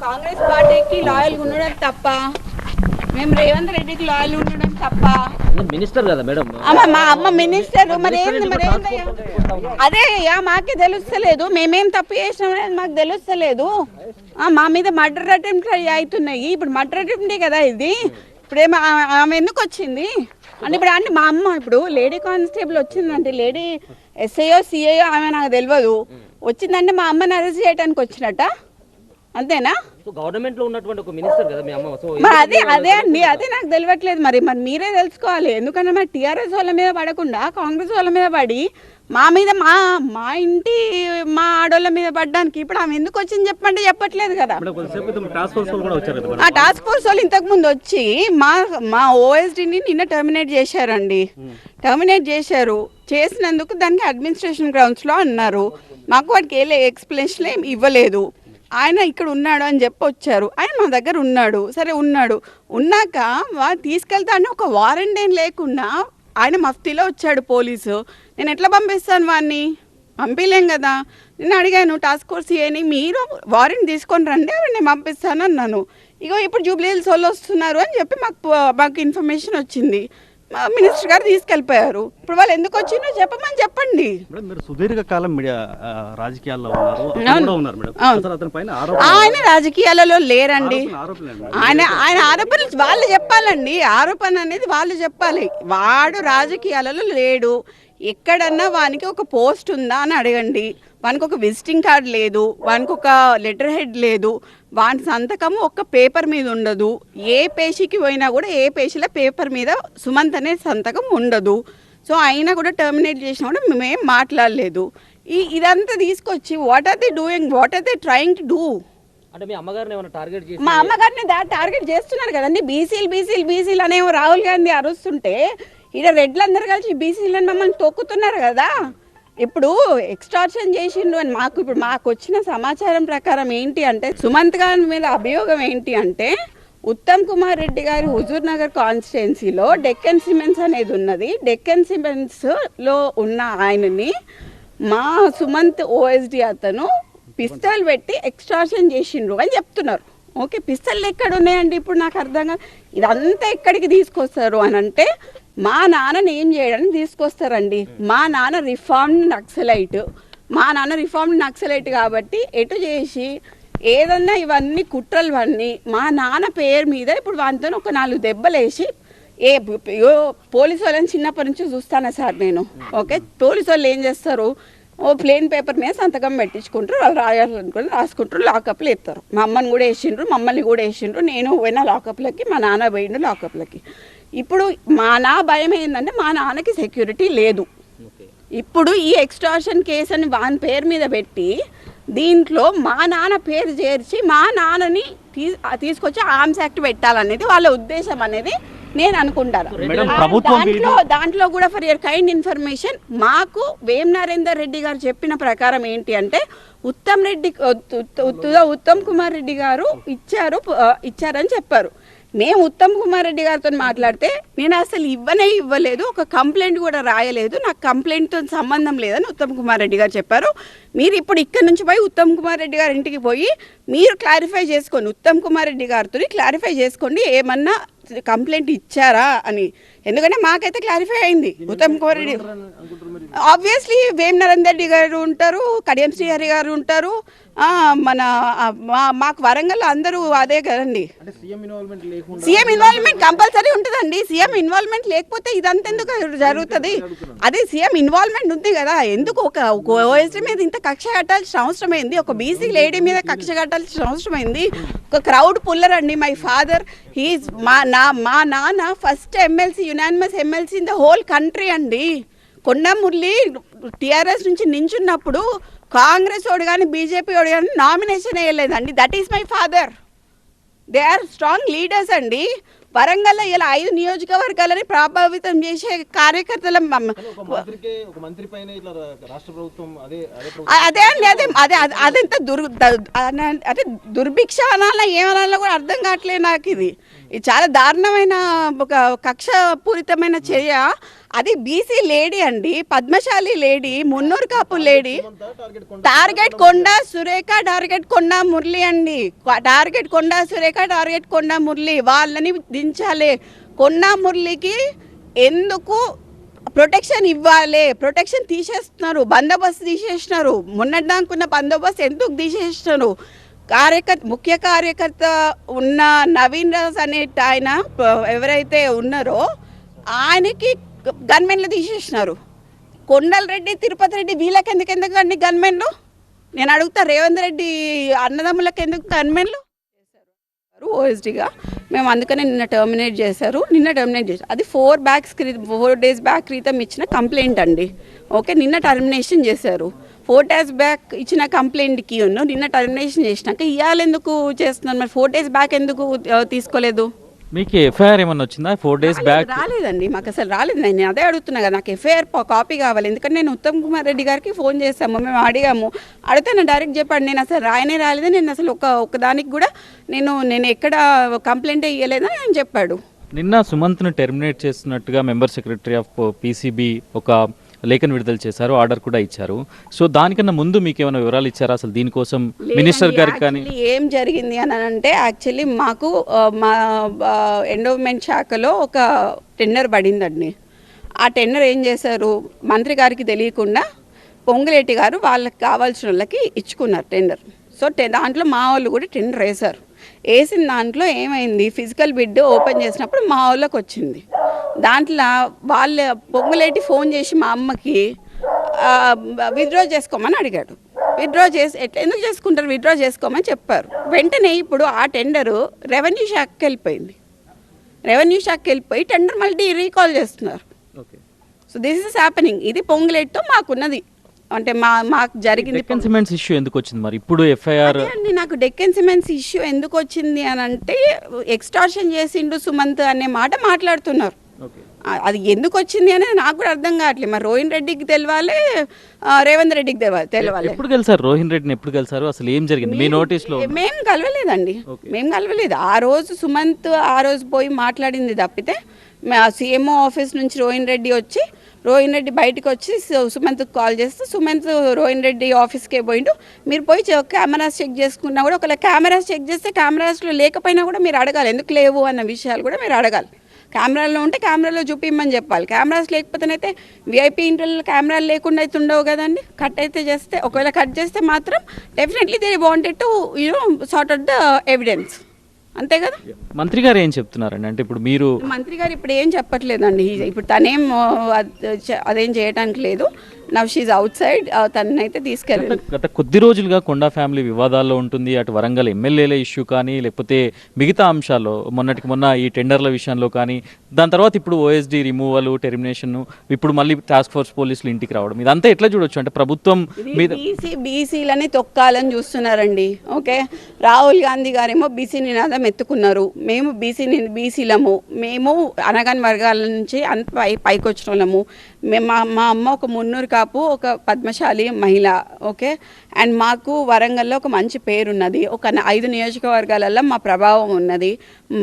కాంగ్రెస్ పార్టీకి లాయల్ ఉండడం తప్ప, మేము రేవంత్ రెడ్డికి లాయల్ ఉండడం తప్ప. మినిస్టర్ కదా మేడం, మా అమ్మ మినిస్టర్, మరేంది అదే మాకే తెలుస్తలేదు. మేమేం తప్పు చేసినాం అనేది మాకు తెలుస్తలేదు. మా మీద మర్డర్ అటెంప్ట్ అవుతున్నాయి. ఇప్పుడు మర్డర్ అటెంప్టే కదా ఇది. ఇప్పుడు ఆమె ఎందుకు వచ్చింది అంటే ఇప్పుడు అంటే మా అమ్మ ఇప్పుడు లేడీ కానిస్టేబుల్ వచ్చిందంటే, లేడీ ఎస్ఐఓ సిఐఓ ఆమె నాకు తెలియదు, వచ్చిందంటే మా అమ్మని అరెస్ట్ చేయడానికి వచ్చినట్ట, అంతేనా? గవర్నమెంట్ లో ఉన్నటువంటి ఒక మినిస్టర్ కదా మీ అమ్మ. మరి అదే అండి, అదే నాకు తెలియట్లేదు. మరి మీరే తెలుసుకోవాలి. ఎందుకంటే మరి టీఆర్ఎస్ వాళ్ళ మీద పడకుండా కాంగ్రెస్ వాళ్ళ మీద పడి మా మీద మా ఇంటి మా ఆడోళ్ళ మీద పడ్డానికి ఇప్పుడు ఆమె ఎందుకు వచ్చింది చెప్పండి, చెప్పట్లేదు కదా. ఆ టాస్క్ ఫోర్స్ వాళ్ళు ఇంతకు ముందు వచ్చి మా ఓఎస్డీని నిన్న టర్మినేట్ చేశారండి. టర్మినేట్ చేసినందుకు దానికి అడ్మినిస్ట్రేషన్ గ్రౌండ్స్లో అన్నారు. మాకు వాటికి ఏ ఎక్స్ప్లెనేషన్ ఏం ఇవ్వలేదు. ఆయన ఇక్కడ ఉన్నాడు అని చెప్పి వచ్చారు. ఆయన మా దగ్గర ఉన్నాడు, సరే ఉన్నాక తీసుకెళ్తా అని ఒక వారెంట్ ఏం లేకుండా ఆయన మఫ్తీలో వచ్చాడు పోలీసు. నేను ఎట్లా పంపిస్తాను వాడిని? పంపించలేం కదా. నేను అడిగాను టాస్క్ ఫోర్స్ ఏని, మీరు వారెంట్ తీసుకొని రండి, అవి నేను పంపిస్తాను అన్నాను. ఇగో ఇప్పుడు జూబ్లీ హిల్స్ వాళ్ళు వస్తున్నారు అని చెప్పి మాకు ఇన్ఫర్మేషన్ వచ్చింది. మినిస్టర్ గారు తీసుకెళ్ళిపోయారు. ఇప్పుడు వాళ్ళు ఎందుకు వచ్చిందో చెప్పండి. మీరు సుదీర్ఘకాలం మీడియా రాజకీయాల్లో ఆయన రాజకీయాలలో లేరండి. ఆయన ఆరోపణలు వాళ్ళు చెప్పాలండి. ఆరోపణ అనేది వాళ్ళు చెప్పాలి. వాడు రాజకీయాలలో లేడు. ఎక్కడన్నా వానికి ఒక పోస్ట్ ఉందా అని అడగండి. వానికి ఒక విజిటింగ్ కార్డ్ లేదు, వానికి ఒక లెటర్ హెడ్ లేదు, వాని సంతకము ఒక్క పేపర్ మీద ఉండదు. ఏ పేషీకి పోయినా కూడా ఏ పేషీల పేపర్ మీద సుమంత్ అనే సంతకం ఉండదు. సో అయినా కూడా టర్మినేట్ చేసినా కూడా మేమేం మాట్లాడలేదు. ఇదంతా తీసుకొచ్చి what are they doing, what are they trying to do? అంటే మీ అమ్మగారిని ఏమైనా టార్గెట్ చేసి? మా అమ్మగారిని టార్గెట్ చేస్తున్నారు కదండి. బీసీలు అనేమో రాహుల్ గాంధీ అరుస్తుంటే ఇక్కడ రెడ్లందరూ కలిసి బీసీలను మమ్మల్ని తొక్కుతున్నారు కదా. ఇప్పుడు ఎక్స్టార్షన్ చేసిండు అని మాకు వచ్చిన సమాచారం ప్రకారం ఏంటి అంటే, సుమంత్ గారి మీద అభియోగం ఏంటి అంటే, ఉత్తమ్ కుమార్ రెడ్డి గారి హుజూర్ నగర్ కాన్స్టిట్యున్సీలో డెక్కన్ సిమెంట్స్ అనేది ఉన్నది. డెక్కన్ సిమెంట్స్లో ఉన్న ఆయనని మా సుమంత్ ఓఎస్డి అతను పిస్తల్ పెట్టి ఎక్స్టార్షన్ చేసిండ్రు అని చెప్తున్నారు. ఓకే, పిస్తల్ ఎక్కడ ఉన్నాయండి? ఇప్పుడు నాకు అర్థం కాదు. ఇదంతా ఎక్కడికి తీసుకొస్తారు అని అంటే, మా నాన్నని ఏం చేయడానికి తీసుకొస్తారండి. మా నాన్న రిఫార్మ్డ్ నక్సలైట్ కాబట్టి ఎటు చేసి ఏదన్నా ఇవన్నీ కుట్రలు అన్నీ మా నాన్న పేరు మీద ఇప్పుడు వాటితో ఒక 4 దెబ్బలేసి పోలీసు వాళ్ళని చిన్నప్పటి నుంచి చూస్తాను సార్ నేను. ఓకే, పోలీసు వాళ్ళు ఏం చేస్తారు, ప్లేన్ పేపర్ మీద సంతకం పెట్టించుకుంటారు, వాళ్ళు రాయాలనుకుని రాసుకుంటారు, లాకప్లు ఎత్తారు. మా అమ్మని కూడా వేసిండ్రు, మమ్మల్ని కూడా వేసిండ్రు. నేను పోయినా లాకప్లకి, మా నాన్న పోయిండు లాకప్లకి. ఇప్పుడు నా భయం ఏంటంటే మా నాన్నకి సెక్యూరిటీ లేదు. ఇప్పుడు ఈ ఎక్స్టార్షన్ కేసు అని వాని పేరు మీద పెట్టి దీంట్లో మా నాన్న పేరు చేర్చి మా నాన్నని తీసుకొచ్చి ఆర్మ్స్ యాక్ట్ పెట్టాలనేది వాళ్ళ ఉద్దేశం అనేది నేను అనుకుంటాను. దాంట్లో కూడా ఫర్ యువర్ కైండ్ ఇన్ఫర్మేషన్, మాకు వేం నరేందర్ రెడ్డి గారు చెప్పిన ప్రకారం ఏంటి అంటే, ఉత్తమ్ కుమార్ రెడ్డి గారు ఇచ్చారని చెప్పారు. మేము ఉత్తమ్ కుమార్ రెడ్డి గారితో మాట్లాడితే నేను అసలు ఇవ్వలేదు, ఒక కంప్లైంట్ కూడా రాయలేదు, నాకు కంప్లైంట్తో సంబంధం లేదని ఉత్తమ్ కుమార్ రెడ్డి గారు చెప్పారు. మీరు ఇప్పుడు ఇక్కడ నుంచి పోయి ఉత్తమ్ కుమార్ రెడ్డి గారి ఇంటికి పోయి మీరు క్లారిఫై చేసుకోండి, ఉత్తమ్ కుమార్ రెడ్డి గారితో క్లారిఫై చేసుకోండి ఏమన్నా కంప్లైంట్ ఇచ్చారా అని. ఎందుకంటే మాకైతే క్లారిఫై అయింది. ఉత్తమ్ కుమార్ రెడ్డి ఆబ్వియస్లీ వేం నరేందర్ రెడ్డి గారు ఉంటారు, కడియం శ్రీహరి గారు ఉంటారు, మాకు వరంగల్ అందరూ అదే కదండి. సీఎం ఇన్వాల్వ్మెంట్ కంపల్సరీ ఉంటుందండి. సీఎం ఇన్వాల్వ్మెంట్ లేకపోతే ఇదంతా ఎందుకు జరుగుతుంది? అదే సీఎం ఇన్వాల్వ్మెంట్ ఉంది కదా. ఎందుకు ఒక ఓఎస్డీ మీద ఇంత కక్ష కట్టాల్సిన అవసరం అయింది? ఒక బీసీ లేడీ మీద కక్ష కట్టాల్సిన అవసరం అయింది? ఒక క్రౌడ్ పుల్లర్ అండి. మై ఫాదర్ హీస్ మా నాన్న first MLC, unanimous MLC in the whole country అండి. కొండమురళి టీఆర్ఎస్ నుంచి నించున్నప్పుడు కాంగ్రెస్ వాడు కానీ బీజేపీ వాడు కానీ నామినేషన్ వేయలేదండి. That is my father. They are strong leaders అండి. వరంగల్లో ఇలా 5 నియోజకవర్గాలని ప్రభావితం చేసే కార్యకర్తల అదే అండి. అదెంత అంటే దుర్భిక్ష అనాలా ఏమనాలో కూడా అర్థం కావట్లేదు నాకు. ఇది చాలా దారుణమైన ఒక కక్షపూరితమైన చర్య. అది బీసీ లేడీ అండి, Padmashali lady, Munnuru Kapu lady. Target కొండ సురేఖ, టార్గెట్ కొండ మురళి అండి. టార్గెట్ కొండ సురేఖ, టార్గెట్ కొండ మురళి, వాళ్ళని దించాలి. కొండ మురళికి ఎందుకు ప్రొటెక్షన్ ఇవ్వాలి? ప్రొటెక్షన్ తీసేస్తున్నారు, బందోబస్తు తీసేసినారు. మొన్నటిదాకున్న బందోబస్తు ఎందుకు తీసేసినారు? ముఖ్య కార్యకర్త ఉన్న నవీన్ రాజ్ అనే ఆయన ఎవరైతే ఉన్నారో ఆయనకి గన్మెన్లు తీసేసినారు. కొండల రెడ్డి, తిరుపతి రెడ్డి వీళ్ళకి ఎందుకు అండి గన్మెన్లు? నేను అడుగుతా, రేవంత్ రెడ్డి అన్నదమ్ములకు ఎందుకు గన్మెన్లు? ఓఎస్డీగా మేము అందుకనే నిన్న టర్మినేట్ చేశారు. అది 4 days బ్యాక్ క్రితం ఇచ్చిన కంప్లైంట్ అండి. ఓకే, నిన్న టర్మినేషన్ చేశారు. 4 days బ్యాక్ ఇచ్చిన కంప్లైంట్కి నిన్న టర్మినేషన్ చేసినాక ఇవాళ ఎందుకు చేస్తున్నారు? మరి 4 days బ్యాక్ ఎందుకు తీసుకోలేదు? మీకు ఎఫ్ఐఆర్ ఏమన్నా వచ్చిందా 4 days బ్యాక్? రాలేదండి, మాకు అసలు రాలేదు. నేను అదే అడుగుతున్నా కదా, నాకు ఎఫ్ఐఆర్ కాపీ కావాలి. ఎందుకంటే నేను ఉత్తమ్ కుమార్ రెడ్డి గారికి ఫోన్ చేశాము, మేము అడిగాము. అడిగితే నేను డైరెక్ట్ చెప్పాడు, నేను అసలు రాలేదు, నేను అసలు ఒకదానికి కూడా నేను ఎక్కడ కంప్లైంట్ ఇవ్వలేదని ఆయన చెప్పాడు. నిన్న సుమంత్ను టెర్మినేట్ చేస్తున్నట్టుగా మెంబర్ సెక్రటరీ ఆఫ్ పీసీబీ ఒక లేఖను విడుదల చేశారు, ఆర్డర్ కూడా ఇచ్చారు. సో దానికన్నా ముందు మీకు ఏమైనా వివరాలు ఇచ్చారా అసలు దీనికోసం మినిస్టర్ గారికి? కానీ ఏం జరిగింది అని అంటే, యాక్చువల్లీ మాకు మా ఎండోమెంట్ శాఖలో ఒక టెండర్ పడిందండి. ఆ టెండర్ ఏం చేశారు, మంత్రి గారికి తెలియకుండా పొంగులేటి గారు వాళ్ళకి కావాల్సిన వాళ్ళకి ఇచ్చుకున్నారు టెండర్. సో దాంట్లో మా వాళ్ళు కూడా టెండర్ వేసిన దాంట్లో ఏమైంది, ఫిజికల్ బిడ్ ఓపెన్ చేసినప్పుడు మా వాళ్ళకి వచ్చింది. దాంట్లో వాళ్ళ పొంగులేటి ఫోన్ చేసి మా అమ్మకి విత్డ్రా చేసుకోమని అడిగాడు. విత్డ్రా ఎందుకు చేసుకుంటారు, విత్డ్రా చేసుకోమని చెప్పారు. వెంటనే ఇప్పుడు ఆ టెండరు రెవెన్యూ శాఖకి వెళ్ళిపోయి టెండర్ మళ్ళీ రీకాల్ చేస్తున్నారు. So this is happening. ఇది పొంగులేటితో మాకున్నది, అంటే మాకు జరిగింది. డెక్కన్ సిమెంట్స్ ఇష్యూ ఎందుకు వచ్చింది మరి ఇప్పుడు ఎఫ్ఐఆర్? అండి, నాకు డెక్కన్ సిమెంట్స్ ఇష్యూ ఎందుకు వచ్చింది అని అంటే, ఎక్స్టార్షన్ చేసిండు సుమంత్ అనే మాట మాట్లాడుతున్నారు. అది ఎందుకు వచ్చింది అనేది నాకు కూడా అర్థం కావట్లేదు. మరి రోహిన్ రెడ్డికి తెలియాలి, రేవంత్ రెడ్డికి తెలియాలి. ఎప్పుడు కలిసారు రోహిన్ రెడ్డిని? ఎప్పుడు కలిసారు? అసలు ఏం జరిగింది మీ నోటీస్లో? మేము కలవలేదండి, ఆ రోజు సుమంత్ ఆ రోజు పోయి మాట్లాడింది తప్పితే, సీఎంఓ ఆఫీస్ నుంచి రోహిన్ రెడ్డి బయటకు వచ్చి సుమంత్కి కాల్ చేస్తే సుమంత్ రోహిన్ రెడ్డి ఆఫీస్కే పోయిండు. మీరు పోయి కెమెరాస్ చెక్ చేసుకున్నా కూడా, ఒకవేళ కెమెరాస్ చెక్ చేస్తే కెమెరాస్లో లేకపోయినా కూడా మీరు అడగాలి, ఎందుకు లేవు అన్న విషయాలు కూడా మీరు అడగాలి. కెమెరాలో ఉంటే కెమెరాలో చూపిమ్మని చెప్పాలి. కెమెరాస్ లేకపోతేనైతే విఐపీ ఇంటర్లో కెమెరాలు లేకుండా అయితే ఉండవు కదండి. ఒకవేళ కట్ చేస్తే మాత్రం definitely they wanted to sort out the evidence, అంతే కదా. మంత్రి గారు ఏం చెప్తున్నారండి? అంటే ఇప్పుడు మీరు మంత్రి గారు ఇప్పుడు ఏం చెప్పట్లేదండి. ఇప్పుడు తనేం అదేం చేయడానికి లేదు. నవ్ షీజ్ అవుట్ సైడ్, తనైతే తీసుకెళ్ళి గత కొద్ది రోజులుగా కొండా ఫ్యామిలీ వివాదాల్లో ఉంటుంది. అటు వరంగల్ ఎమ్మెల్యేల ఇష్యూ కానీ, లేకపోతే మిగతా అంశాల్లో మొన్నటికి మొన్న ఈ టెండర్ల విషయంలో కానీ, దాని తర్వాత ఇప్పుడు ఓఎస్డీ రిమూవల్, టెర్మినేషన్, ఇప్పుడు మళ్ళీ టాస్క్ ఫోర్స్ పోలీసులు ఇంటికి రావడం, ఇదంతా ఎట్లా చూడొచ్చు? అంటే ప్రభుత్వం మీద బీసీలని తొక్కాలని చూస్తున్నారండి. ఓకే, రాహుల్ గాంధీ గారేమో బీసీ నినాదం ఎత్తుకున్నారు. మేము బీసీలము, మేము అనగాని వర్గాల నుంచి పైకి వచ్చిన వాళ్ళము. మా అమ్మ ఒక మున్నూరు కాపు, ఒక పద్మశాలి మహిళ. ఓకే, అండ్ మాకు వరంగల్లో ఒక మంచి పేరున్నది. ఒక 5 నియోజకవర్గాలలో మా ప్రభావం ఉన్నది.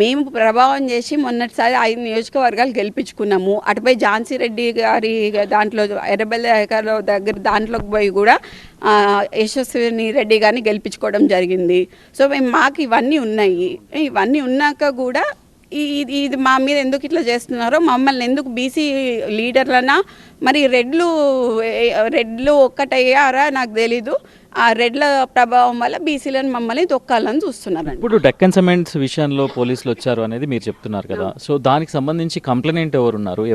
మేము ప్రభావం చేసి మొన్నటిసారి 5 నియోజకవర్గాలు గెలిపించుకున్నాము. అటుపై ఝాన్సీ రెడ్డి గారి దాంట్లో ఎర్రబెల్లి దగ్గర దాంట్లోకి పోయి కూడా యశస్విని రెడ్డి గారిని గెలిపించుకోవడం జరిగింది. సో మాకు ఇవన్నీ ఉన్నాయి. ఇవన్నీ ఉన్నాక కూడా ఇది మా మీద ఎందుకు ఇట్లా చేస్తున్నారో, మమ్మల్ని ఎందుకు బీసీ లీడర్లనా మరి రెడ్లు ఒక్కటయ్యారా నాకు తెలీదు. ఆ రెడ్ల ప్రభావం వల్ల బీసీలను మమ్మల్ని తొక్కాలని చూస్తున్నారు. ఇప్పుడు డెక్కన్ సిమెంట్స్ విషయంలో పోలీసులు వచ్చారు అనేది మీరు చెప్తున్నారు కదా, సో దానికి సంబంధించి కంప్లైంట్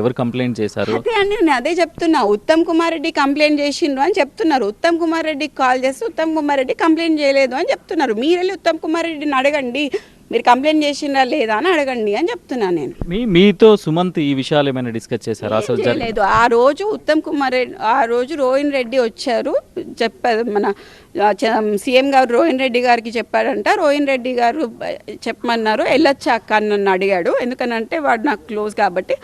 ఎవరు కంప్లైంట్ చేశారు? అదే అండి, నేను అదే చెప్తున్నా. ఉత్తమ్ కుమార్ రెడ్డి కంప్లైంట్ చేసిండ్రు అని చెప్తున్నారు. ఉత్తమ్ కుమార్ రెడ్డికి కాల్ చేస్తే ఉత్తమ్ కుమార్ రెడ్డి కంప్లైంట్ చేయలేదు అని చెప్తున్నారు. మీరు వెళ్ళి ఉత్తమ్ కుమార్ రెడ్డిని అడగండి, మీరు కంప్లైంట్ చేసిండ్రా లేదా అని అడగండి అని చెప్తున్నాను నేను. మీతో సుమంత్ ఈ విషయాలు ఏమైనా డిస్కస్ చేశారు? అసలు లేదు. ఆ రోజు ఉత్తమ్ కుమార్ రెడ్డి, ఆ రోజు రోహిన్ రెడ్డి వచ్చారు, చెప్పారు. మన సీఎం గారు రోహిన్ రెడ్డి గారికి చెప్పారంట. రోహిన్ రెడ్డి గారు చెప్పమన్నారు, వెళ్ళొచ్చా అక్క అని నన్ను అడిగాడు. ఎందుకనంటే వాడు నాకు క్లోజ్ కాబట్టి.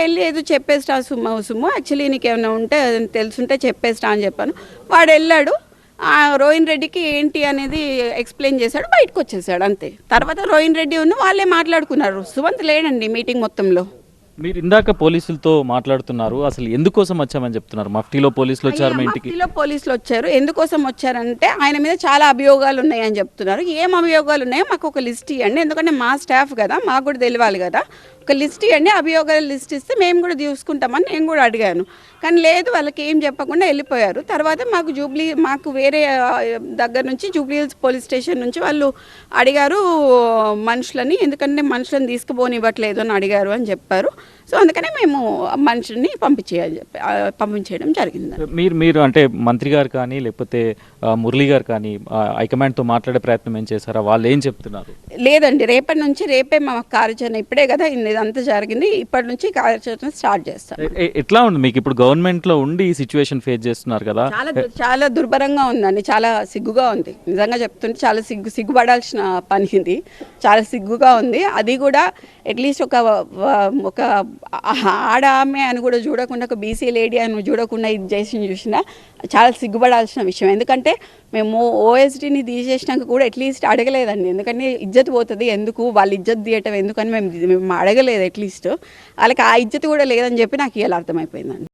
వెళ్ళి ఏదో చెప్పేస్తా సుమ్ము యాక్చువల్లీ నీకేమైనా ఉంటే తెలుసుంటే చెప్పేస్తా అని చెప్పాను. వాడు వెళ్ళాడు. రోహిన్ రెడ్డికి ఏంటి అనేది ఎక్స్ప్లెయిన్ చేశాడు, బయటకు వచ్చేసాడు, అంతే. తర్వాత రోహిన్ రెడ్డి వాళ్ళే మాట్లాడుకున్నారు. సుమంత్ లేడండి మీటింగ్ మొత్తంలో. మీరు ఇందాక పోలీసులతో మాట్లాడుతున్నారు, అసలు ఎందుకోసం వచ్చామని చెప్తున్నారు? మఫ్టీలో పోలీసులు వచ్చారు మా ఇంటికి. మఫ్టీలో పోలీసులు వచ్చారు. ఎందుకోసం వచ్చారంటే ఆయన మీద చాలా అభియోగాలు ఉన్నాయని చెప్తున్నారు. ఏం అభియోగాలు ఉన్నాయో మాకు ఒక లిస్ట్ ఇవ్వండి, ఎందుకంటే మా స్టాఫ్ కదా, మాకు కూడా తెలియాలి కదా. ఒక లిస్ట్ ఇవ్వండి, అభియోగాల లిస్ట్ ఇస్తే మేము కూడా చూసుకుంటామని నేను కూడా అడిగాను. కానీ లేదు, వాళ్ళకి ఏం చెప్పకుండా వెళ్ళిపోయారు. తర్వాత మాకు వేరే దగ్గర నుంచి జూబ్లీ హిల్స్ పోలీస్ స్టేషన్ నుంచి వాళ్ళు అడిగారు మనుషులని, ఎందుకంటే మనుషులను తీసుకుపోనివ్వట్లేదు అని అడిగారు అని చెప్పారు. సో అందుకనే మేము మనుషుల్ని పంపించేయడం జరిగింది. మీరు అంటే మంత్రి గారు కానీ లేకపోతే మురళి గారు కానీ హైకమాండ్తో మాట్లాడే ప్రయత్నం ఏం చేశారా? వాళ్ళు ఏం చెప్తున్నారు? లేదండి, రేపే మా కార్యాచరణ, ఇప్పుడే కదా ఇదంతా జరిగింది, ఇప్పటి నుంచి కార్యాచరణ స్టార్ట్ చేస్తాం. ఎట్లా ఉంది మీకు ఇప్పుడు గవర్నమెంట్లో ఉండి ఈ సిచ్యువేషన్ ఫేస్ చేస్తున్నారు కదా? చాలా దుర్భరంగా ఉందండి, చాలా సిగ్గుగా ఉంది. నిజంగా చెప్తుంటే చాలా సిగ్గుపడాల్సిన పని ఇది, చాలా సిగ్గుగా ఉంది. అది కూడా అట్లీస్ట్ ఒక ఆడామె అని కూడా చూడకుండా, ఒక బీసీ లేడీ అని చూడకుండా ఇది చూసినా చాలా సిగ్గుపడాల్సిన విషయం. ఎందుకంటే మేము ఓఎస్డీని తీసేసినాక కూడా అట్లీస్ట్ అడగలేదండి, ఎందుకంటే ఇజ్జత్ పోతుంది, ఎందుకు వాళ్ళు ఇజ్జత్ తీయటం ఎందుకని మేము అడగలేదు. అట్లీస్ట్ వాళ్ళకి ఆ ఇజ్జత్ కూడా లేదని చెప్పి నాకు ఇవాళ అర్థమైపోయిందండి.